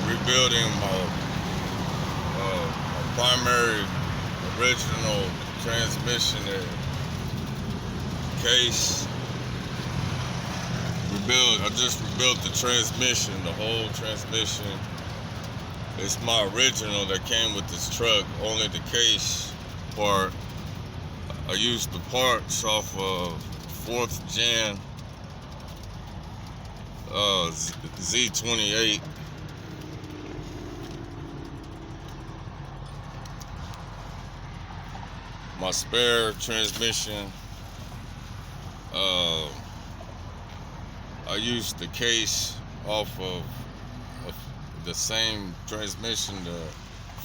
rebuilding my primary original transmission case. I just rebuilt the transmission, the whole transmission. It's my original that came with this truck, only the case part. I used the parts off of 4th gen Z28. My spare transmission, I used the case off of the same transmission, the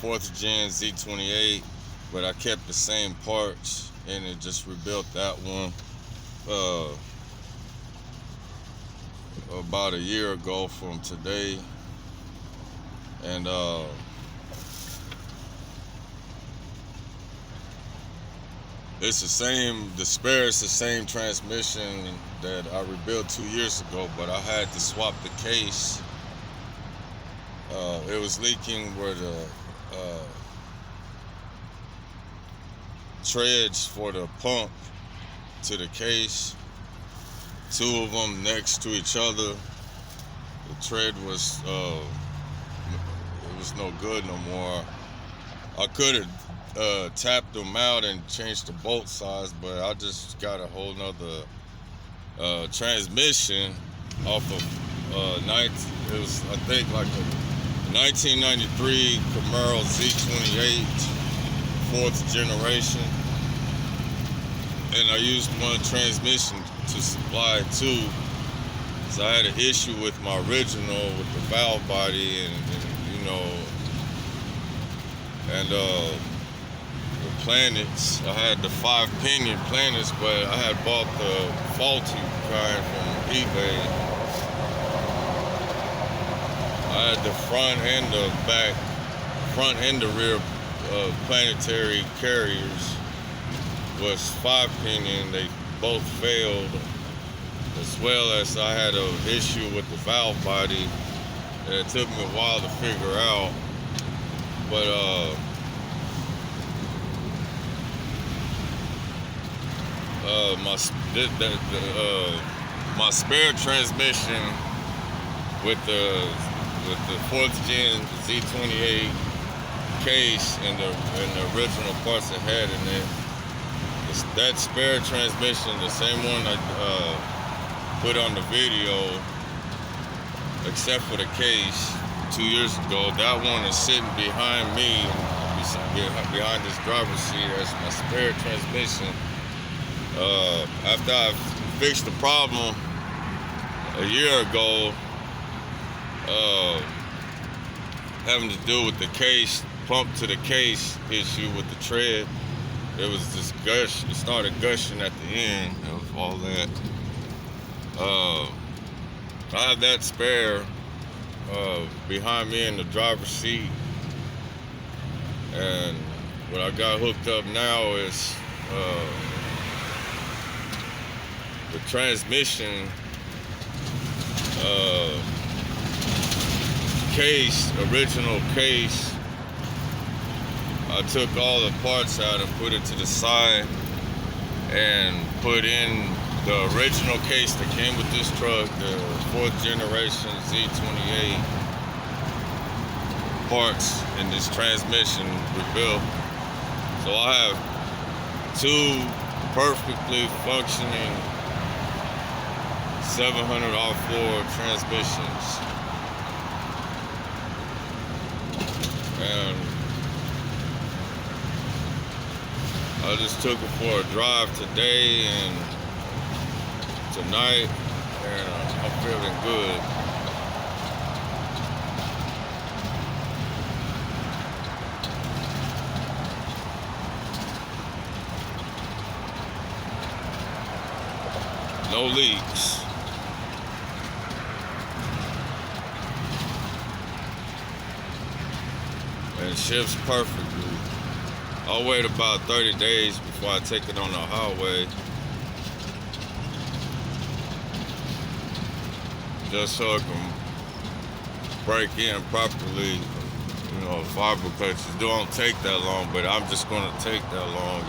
4th gen Z28, but I kept the same parts and it just rebuilt that one about a year ago from today. And it's the spare is the same transmission that I rebuilt 2 years ago, but I had to swap the case. It was leaking where the treads for the pump to the case, 2 of them next to each other. The tread was it was no good no more. I could have tapped them out and changed the bolt size, but I just got a whole nother transmission off of it was, I think, like a 1993 Camaro Z28 4th generation, and I used one transmission to supply 2. So I had an issue with my original with the valve body and you know, and the planets. I had the 5-pinion planets, but I had bought the faulty kind from eBay. I had the front and the back, front and the rear planetary carriers was 5-pinion. They both failed, as well as I had an issue with the valve body that it took me a while to figure out. But my spare transmission with the 4th gen Z28 case and the original parts it had in it, that spare transmission, the same one I put on the video, except for the case 2 years ago, that one is sitting behind me, behind this driver's seat as my spare transmission. After I fixed the problem a year ago, having to do with the case, pump to the case issue with the tread, there was this gush. It started gushing at the end of all that. I have that spare behind me in the driver's seat, and what I got hooked up now is the transmission case, original case. I took all the parts out and put it to the side and put in the original case that came with this truck, the 4th generation Z28 parts in this transmission rebuilt. So I have 2 perfectly functioning 700 off-floor transmissions. And I just took it for a drive today and tonight, and I'm feeling good. No leaks. And it shifts perfectly. I'll wait about 30 days before I take it on the highway, just so it can break in properly, fiber cuts don't take that long, but I'm just gonna take that long,